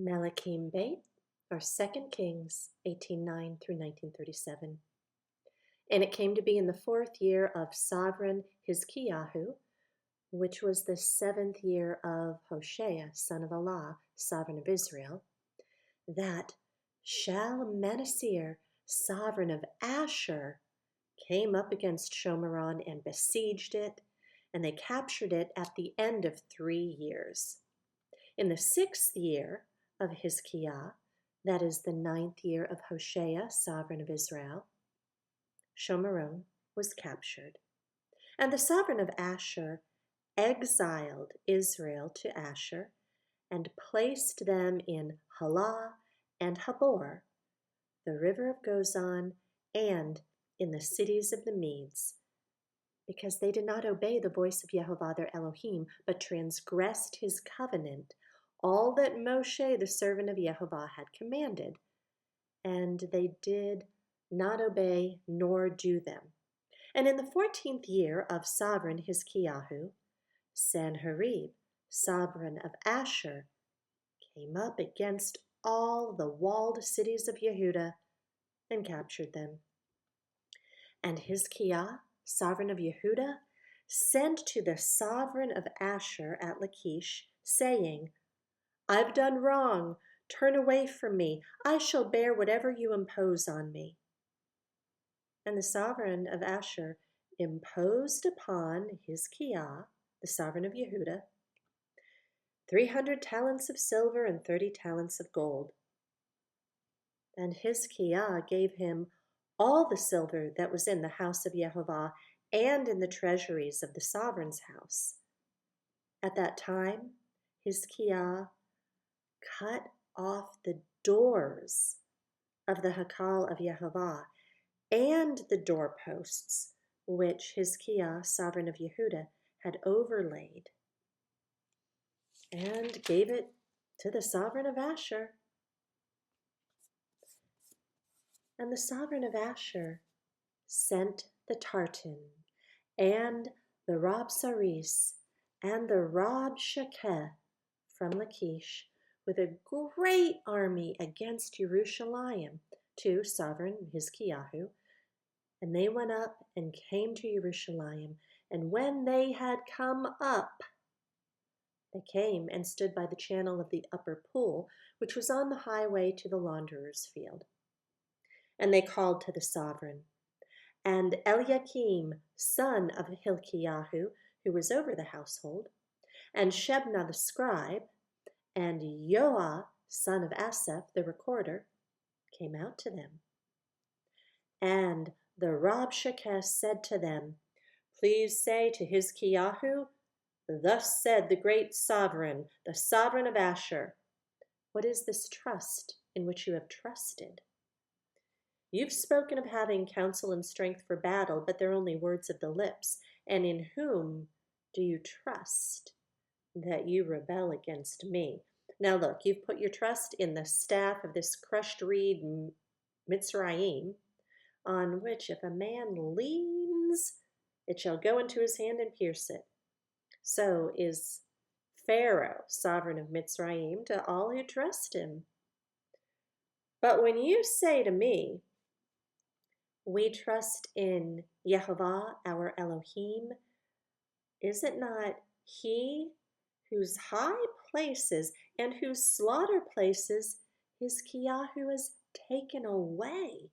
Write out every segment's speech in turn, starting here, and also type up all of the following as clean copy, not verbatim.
Malachim Beit, or 2 Kings 18:9 through 1937. And it came to be in the 4th year of sovereign Hizkiyahu, which was the 7th year of Hoshea, son of Elah, sovereign of Israel, that Shalmaneser, sovereign of Asher, came up against Shomeron and besieged it, and they captured it at the end of 3 years. In the 6th year of Hizkiah, that is the 9th year of Hoshea, sovereign of Israel, Shomeron was captured. And the sovereign of Asher exiled Israel to Asher and placed them in Halah and Habor, the river of Gozan, and in the cities of the Medes, because they did not obey the voice of Yehovah their Elohim, but transgressed his covenant, all that Moshe, the servant of Yehovah, had commanded, and they did not obey nor do them. And in the 14th year of sovereign Hizkiyahu, Sanherib, sovereign of Asher, came up against all the walled cities of Yehudah and captured them. And Hizkiah, sovereign of Yehudah, sent to the sovereign of Asher at Lachish, saying, "I've done wrong. Turn away from me. I shall bear whatever you impose on me." And the sovereign of Asher imposed upon Hizkiah, the sovereign of Yehudah, 300 talents of silver and 30 talents of gold. And Hizkiah gave him all the silver that was in the house of Yehovah and in the treasuries of the sovereign's house. At that time, Hizkiah cut off the doors of the Hakal of Yehovah and the doorposts which Hizkiah, sovereign of Yehudah, had overlaid, and gave it to the sovereign of Asher. And the sovereign of Asher sent the Tartan and the Rabsaris and the Rabshakeh from Lachish with a great army against Jerusalem to sovereign Hizkiyahu. And they went up and came to Jerusalem. And when they had come up, they came and stood by the channel of the upper pool, which was on the highway to the launderer's field. And they called to the sovereign. And Eliakim, son of Hilkiyahu, who was over the household, and Shebna the scribe, and Yoah, son of Asaph, the recorder, came out to them. And the Rabshakeh said to them, "Please say to Hizkiyahu, 'Thus said the great sovereign, the sovereign of Asher, what is this trust in which you have trusted? You've spoken of having counsel and strength for battle, but they're only words of the lips. And in whom do you trust that you rebel against me?' Now look, you've put your trust in the staff of this crushed reed Mitzrayim, on which if a man leans, it shall go into his hand and pierce it. So is Pharaoh, sovereign of Mitzrayim, to all who trust him. But when you say to me, 'We trust in Yehovah, our Elohim,' is it not he whose high places and whose slaughter places Hizkiyahu has taken away,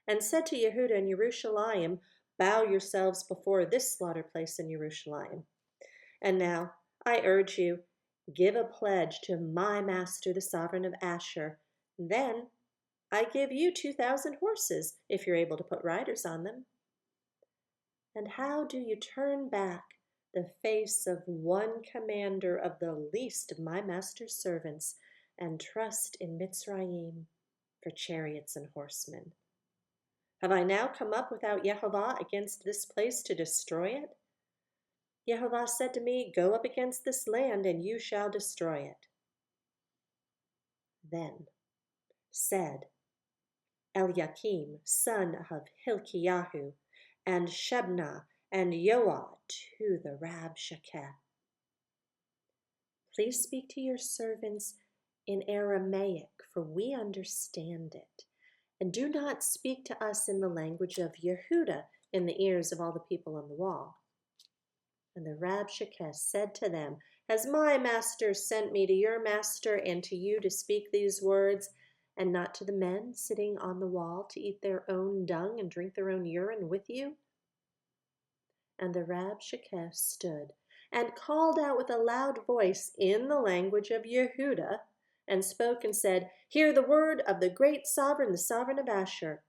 and said to Yehudah and Jerusalem, 'Bow yourselves before this slaughter place in Jerusalem'? And now I urge you, give a pledge to my master, the sovereign of Asher. Then I give you 2,000 horses, if you're able to put riders on them. And how do you turn back the face of one commander of the least of my master's servants, and trust in Mitzrayim for chariots and horsemen? Have I now come up without Yehovah against this place to destroy it? Yehovah said to me, 'Go up against this land, and you shall destroy it.' Then said Eliakim, son of Hilkiyahu, and Shebna, and Yoah to the Rabshakeh, 'Please speak to your servants in Aramaic, for we understand it. And do not speak to us in the language of Yehuda in the ears of all the people on the wall. And the Rabshakeh said to them, Has my master sent me to your master and to you to speak these words, and not to the men sitting on the wall to eat their own dung and drink their own urine with you? And the Rabshakeh stood and called out with a loud voice in the language of Yehuda, and spoke and said, Hear the word of the great sovereign, the sovereign of Asher.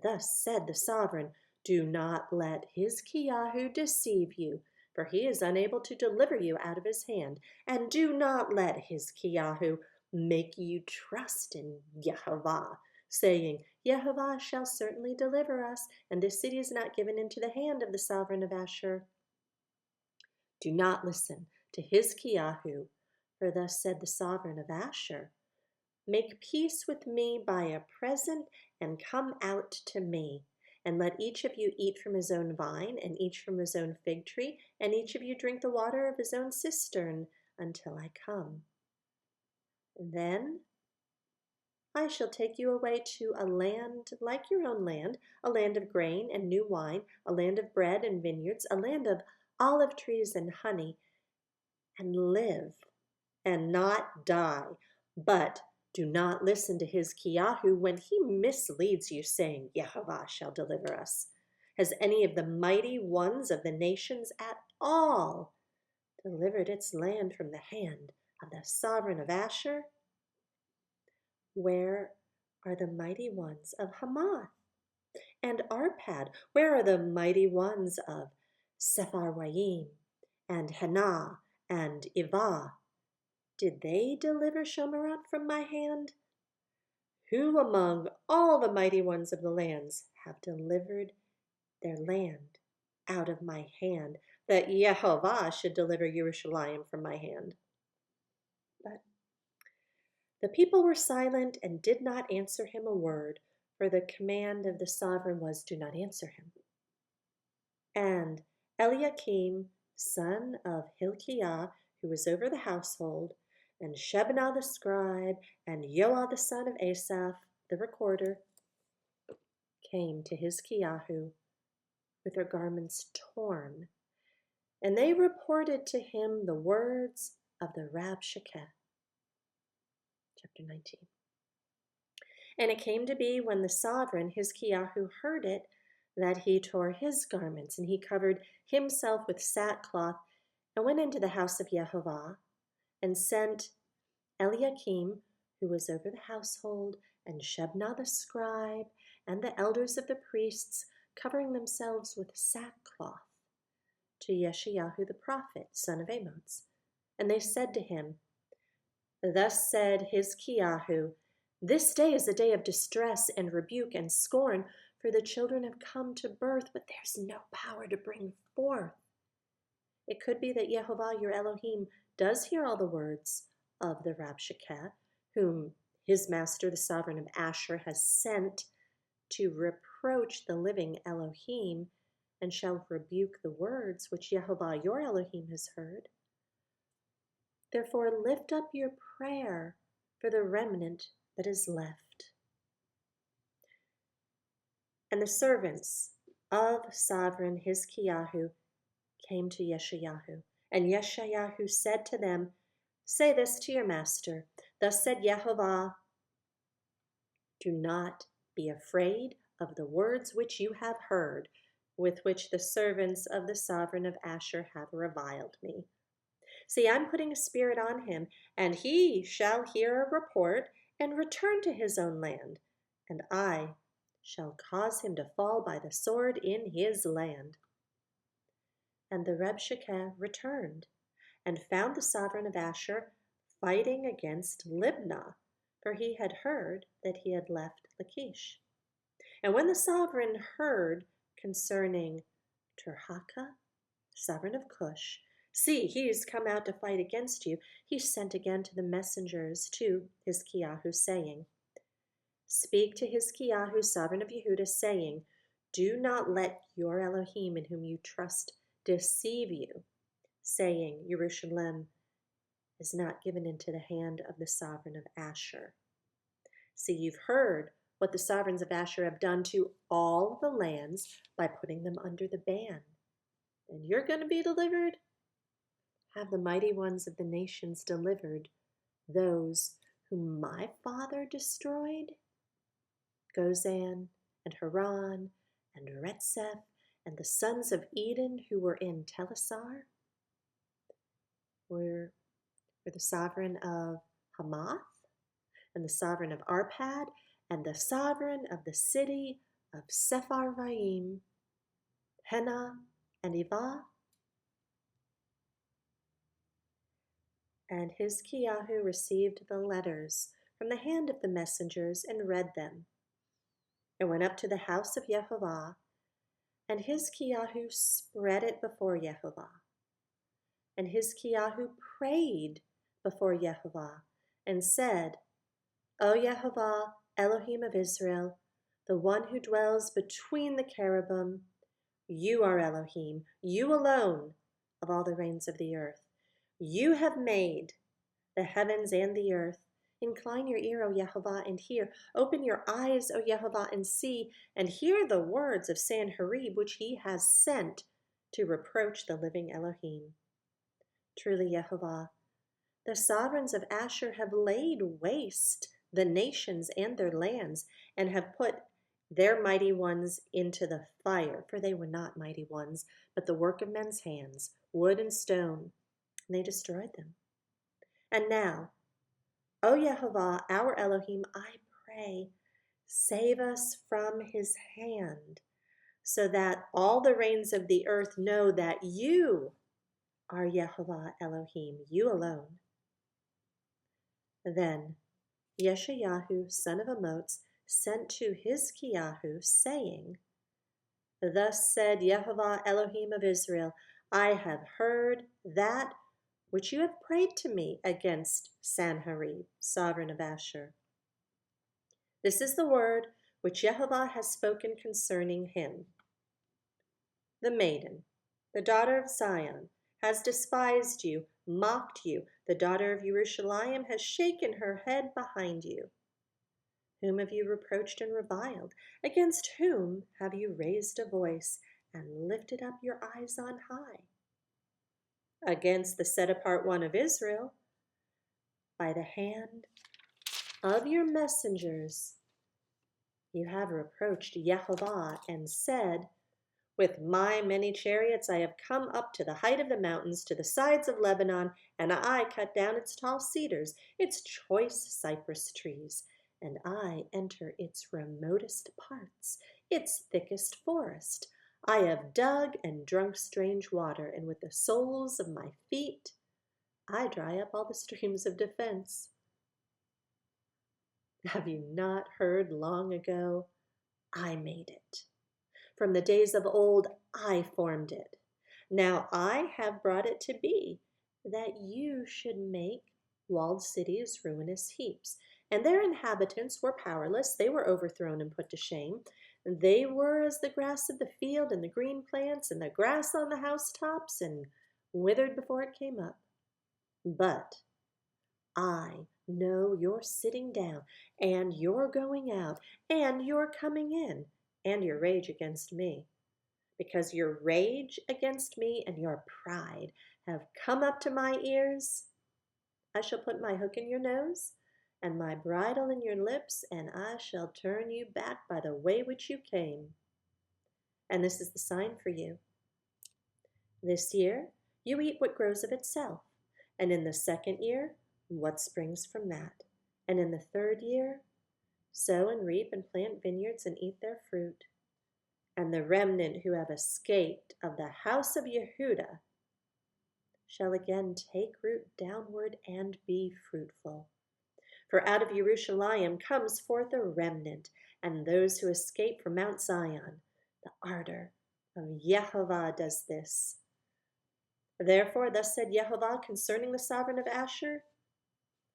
Thus said the sovereign, Do not let Hizkiyahu deceive you, for he is unable to deliver you out of his hand. And do not let Hizkiyahu make you trust in Yehovah, saying, Yehovah shall certainly deliver us, and this city is not given into the hand of the sovereign of Asher. Do not listen to Hizkiyahu, for thus said the sovereign of Asher, Make peace with me by a present, and come out to me. And let each of you eat from his own vine, and each from his own fig tree, and each of you drink the water of his own cistern, until I come. Then I shall take you away to a land like your own land, a land of grain and new wine, a land of bread and vineyards, a land of olive trees and honey, and live and not die. But do not listen to Hizkiyahu when he misleads you, saying, Yehovah shall deliver us. Has any of the mighty ones of the nations at all delivered its land from the hand of the sovereign of Asher? Where are the mighty ones of Hamath and Arpad? Where are the mighty ones of Sepharwaim and Hena and Ivah? Did they deliver Shomerot from my hand? Who among all the mighty ones of the lands have delivered their land out of my hand, that Yehovah should deliver Jerusalem from my hand? But the people were silent and did not answer him a word, for the command of the sovereign was, Do not answer him. And Eliakim, son of Hilkiah, who was over the household, and Shebna the scribe, and Joah the son of Asaph, the recorder, came to Hizkiyahu with their garments torn, and they reported to him the words of the Rabshakeh. Chapter 19. And it came to be when the sovereign Hizkiyahu heard it, that he tore his garments, and he covered himself with sackcloth, and went into the house of Yehovah, and sent Eliakim, who was over the household, and Shebna the scribe, and the elders of the priests, covering themselves with sackcloth, to Yeshayahu the prophet, son of Amoz. And they said to him, Thus said Hizkiyahu, This day is a day of distress and rebuke and scorn, for the children have come to birth, but there's no power to bring forth. It could be that Yehovah your Elohim does hear all the words of the Rabshakeh, whom his master, the sovereign of Asher, has sent to reproach the living Elohim, and shall rebuke the words which Yehovah your Elohim has heard. Therefore lift up your prayer for the remnant that is left. And the servants of sovereign Hizkiyahu came to Yeshayahu, and Yeshayahu said to them, Say this to your master, Thus said Yehovah, Do not be afraid of the words which you have heard, with which the servants of the sovereign of Asher have reviled me. See, I'm putting a spirit on him, and he shall hear a report and return to his own land, and I shall cause him to fall by the sword in his land. And the Rabshakeh returned, and found the sovereign of Asher fighting against Libnah, for he had heard that he had left Lachish. And when the sovereign heard concerning Tirhakah, sovereign of Cush, See, he's come out to fight against you, he sent again to the messengers to Hizkiyahu, saying, Speak to Hizkiyahu, sovereign of Yehuda, saying, Do not let your Elohim in whom you trust deceive you, saying, Jerusalem is not given into the hand of the sovereign of Asher. See, you've heard what the sovereigns of Asher have done to all the lands by putting them under the ban. And you're going to be delivered? Have the mighty ones of the nations delivered those whom my father destroyed? Gozan and Haran and Retzeph and the sons of Eden who were in Telassar? Were the sovereign of Hamath and the sovereign of Arpad and the sovereign of the city of Sepharvaim, Hena and Ivah? And Hizkiyahu received the letters from the hand of the messengers and read them, and went up to the house of Yehovah, and Hizkiyahu spread it before Yehovah. And Hizkiyahu prayed before Yehovah and said, O Yehovah, Elohim of Israel, the one who dwells between the cherubim, you are Elohim, you alone of all the reigns of the earth. You have made the heavens and the earth. Incline your ear, O Yehovah, and hear. Open your eyes, O Yehovah, and see, and hear the words of Sanherib, which he has sent to reproach the living Elohim. Truly, Yehovah, the sovereigns of Asher have laid waste the nations and their lands, and have put their mighty ones into the fire, for they were not mighty ones, but the work of men's hands, wood and stone, and they destroyed them. And now, O Yehovah, our Elohim, I pray, save us from his hand, so that all the reigns of the earth know that you are Yehovah Elohim, you alone. Then Yeshayahu, son of Amoz, sent to Hizkiyahu, saying, Thus said Yehovah Elohim of Israel, I have heard that which you have prayed to me against Sanherib, sovereign of Asher. This is the word which Yehovah has spoken concerning him. The maiden, the daughter of Zion, has despised you, mocked you. The daughter of Jerusalem has shaken her head behind you. Whom have you reproached and reviled? Against whom have you raised a voice and lifted up your eyes on high? Against the set-apart one of Israel, by the hand of your messengers, you have reproached Yehovah and said, With my many chariots I have come up to the height of the mountains, to the sides of Lebanon, and I cut down its tall cedars, its choice cypress trees, and I enter its remotest parts, its thickest forest. I have dug and drunk strange water, and with the soles of my feet I dry up all the streams of defense. Have you not heard long ago? I made it. From the days of old I formed it. Now I have brought it to be, that you should make walled cities ruinous heaps. And their inhabitants were powerless. They were overthrown and put to shame. They were as the grass of the field and the green plants and the grass on the housetops, and withered before it came up. But I know you're sitting down, and you're going out, and you're coming in, and your rage against me. Because your rage against me and your pride have come up to my ears, I shall put my hook in your nose and my bridle in your lips, and I shall turn you back by the way which you came. And this is the sign for you. This year you eat what grows of itself, and in the second year what springs from that, and in the third year sow and reap and plant vineyards and eat their fruit. And the remnant who have escaped of the house of Yehudah shall again take root downward and be fruitful. For out of Jerusalem comes forth a remnant, and those who escape from Mount Zion. The ardor of Yehovah does this. Therefore, thus said Yehovah concerning the sovereign of Asher,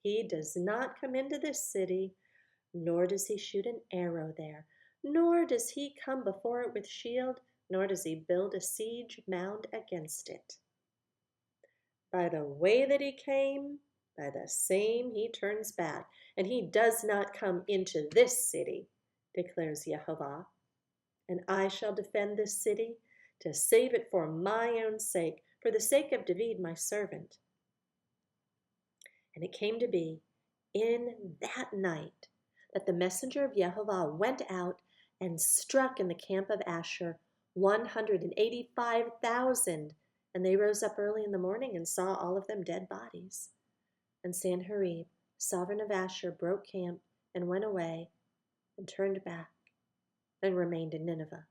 he does not come into this city, nor does he shoot an arrow there, nor does he come before it with shield, nor does he build a siege mound against it. By the way that he came, By the same he turns back, and he does not come into this city, declares Yehovah. And I shall defend this city to save it for my own sake, for the sake of David my servant. And it came to be in that night that the messenger of Yehovah went out and struck in the camp of Asher 185,000. And they rose up early in the morning and saw all of them dead bodies. And Sanherib, sovereign of Asher, broke camp and went away and turned back and remained in Nineveh.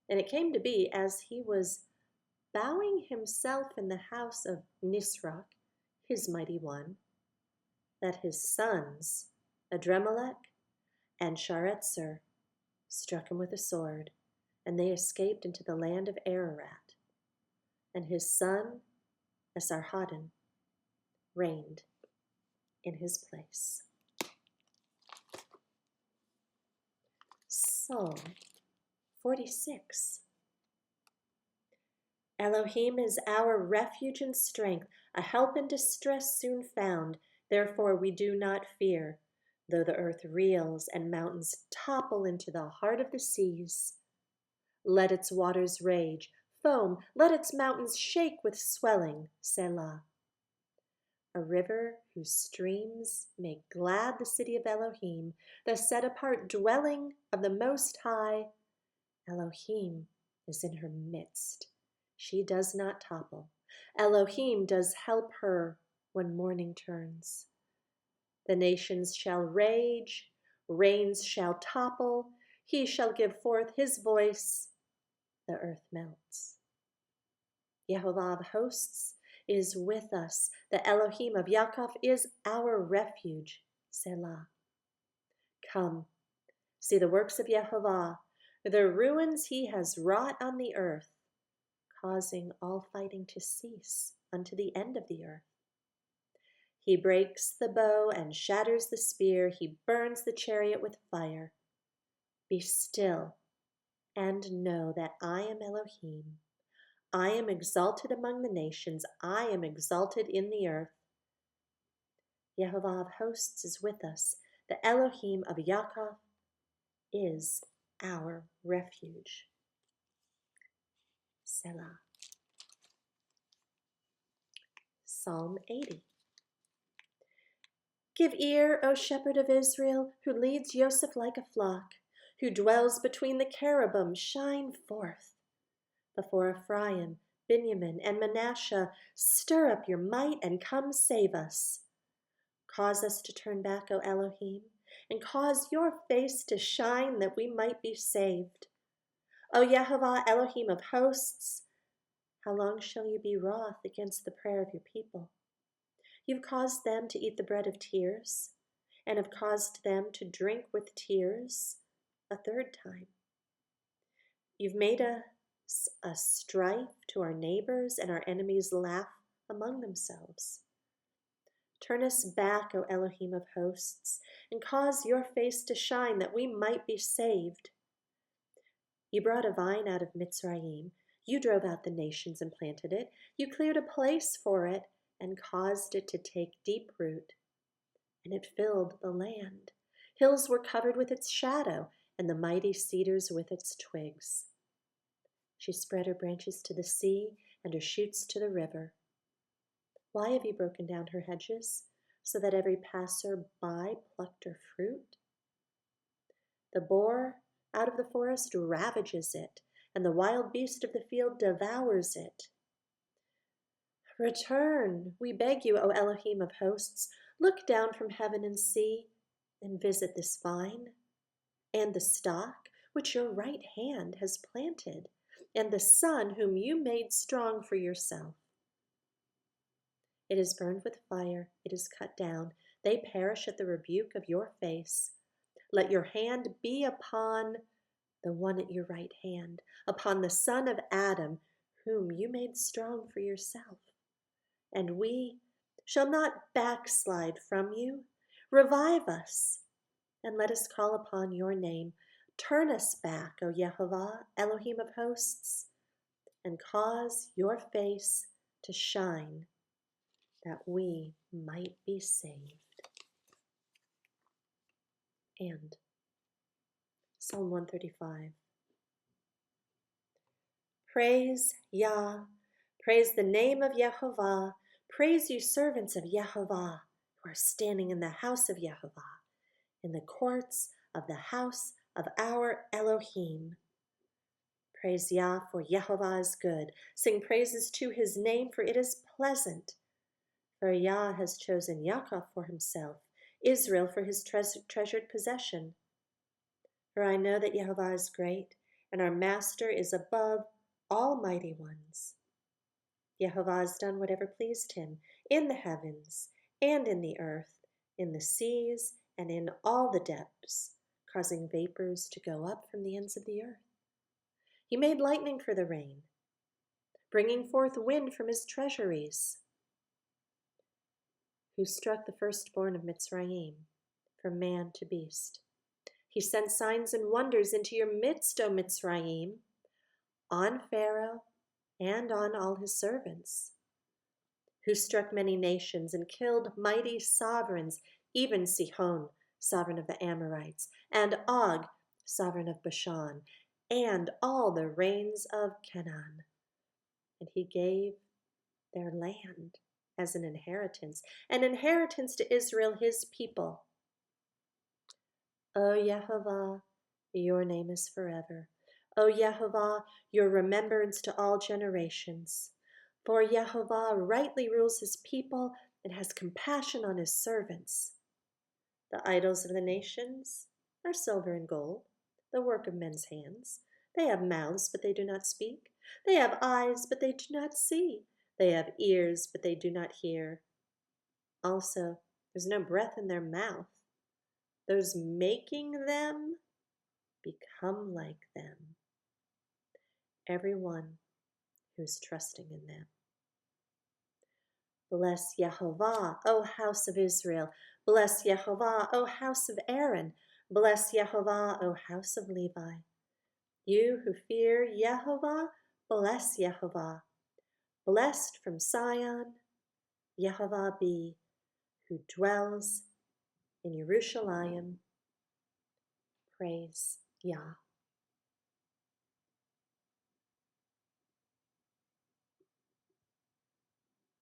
And it came to be, as he was bowing himself in the house of Nisroch, his mighty one, that his sons, Adremelech and Sharezer, struck him with a sword, and they escaped into the land of Ararat. And his son, Esarhaddon, reigned in his place. Psalm 46. Elohim is our refuge and strength, a help in distress soon found. Therefore we do not fear, though the earth reels and mountains topple into the heart of the seas. Let its waters rage, foam, let its mountains shake with swelling, Selah. A river whose streams make glad the city of Elohim, the set-apart dwelling of the Most High. Elohim is in her midst. She does not topple. Elohim does help her when morning turns. The nations shall rage, reigns shall topple. He shall give forth his voice. The earth melts. Yehovah of hosts is with us. The Elohim of Yaakov is our refuge. Selah. Come, see the works of Yehovah, the ruins he has wrought on the earth, causing all fighting to cease unto the end of the earth. He breaks the bow and shatters the spear. He burns the chariot with fire. Be still and know that I am Elohim. I am exalted among the nations. I am exalted in the earth. Yehovah of hosts is with us. The Elohim of Yaakov is our refuge. Selah. Psalm 80. Give ear, O shepherd of Israel, who leads Joseph like a flock, who dwells between the cherubim, shine forth. Before Ephraim, Benjamin, and Manasseh, stir up your might and come save us. Cause us to turn back, O Elohim, and cause your face to shine that we might be saved. O Yehovah, Elohim of hosts, how long shall you be wroth against the prayer of your people? You've caused them to eat the bread of tears, and have caused them to drink with tears a third time. You've made us a strife to our neighbors, and our enemies laugh among themselves. Turn us back, O Elohim of hosts, and cause your face to shine that we might be saved. You brought a vine out of Mitzrayim. You drove out the nations and planted it. You cleared a place for it and caused it to take deep root. And it filled the land. Hills were covered with its shadow, and the mighty cedars with its twigs. She spread her branches to the sea and her shoots to the river. Why have you broken down her hedges, so that every passer-by plucked her fruit? The boar out of the forest ravages it, and the wild beast of the field devours it. Return, we beg you, O Elohim of hosts. Look down from heaven and see, and visit this vine, and the stock which your right hand has planted, and the son whom you made strong for yourself. It is burned with fire, it is cut down. They perish at the rebuke of your face. Let your hand be upon the one at your right hand, upon the son of Adam, whom you made strong for yourself. And we shall not backslide from you. Revive us, and let us call upon your name. Turn us back, O Yehovah, Elohim of hosts, and cause your face to shine, that we might be saved. And Psalm 135. Praise Yah, praise the name of Yehovah, praise you servants of Yehovah, who are standing in the house of Yehovah, in the courts of the house of our Elohim. Praise Yah, for Yehovah is good. Sing praises to his name, for it is pleasant. For Yah has chosen Yaakov for himself, Israel for his treasured possession. For I know that Yehovah is great, and our master is above all mighty ones. Yehovah has done whatever pleased him, in the heavens and in the earth, in the seas and in all the depths, causing vapors to go up from the ends of the earth. He made lightning for the rain, bringing forth wind from his treasuries. Who struck the firstborn of Mitzrayim, from man to beast. He sent signs and wonders into your midst, O Mitzrayim, on Pharaoh and on all his servants. Who struck many nations and killed mighty sovereigns, even Sihon, sovereign of the Amorites, and Og, sovereign of Bashan, and all the reigns of Canaan. And he gave their land as an inheritance to Israel, his people. O Yehovah, your name is forever. O Yehovah, your remembrance to all generations. For Yehovah rightly rules his people and has compassion on his servants. The idols of the nations are silver and gold, the work of men's hands. They have mouths, but they do not speak. They have eyes, but they do not see. They have ears, but they do not hear. Also, there's no breath in their mouth. Those making them become like them, everyone who's trusting in them. Bless Yehovah, O house of Israel. Bless Yehovah, O house of Aaron. Bless Yehovah, O house of Levi. You who fear Yehovah, bless Yehovah. Blessed from Zion, Yehovah be, who dwells in Yerushalayim. Praise Yah.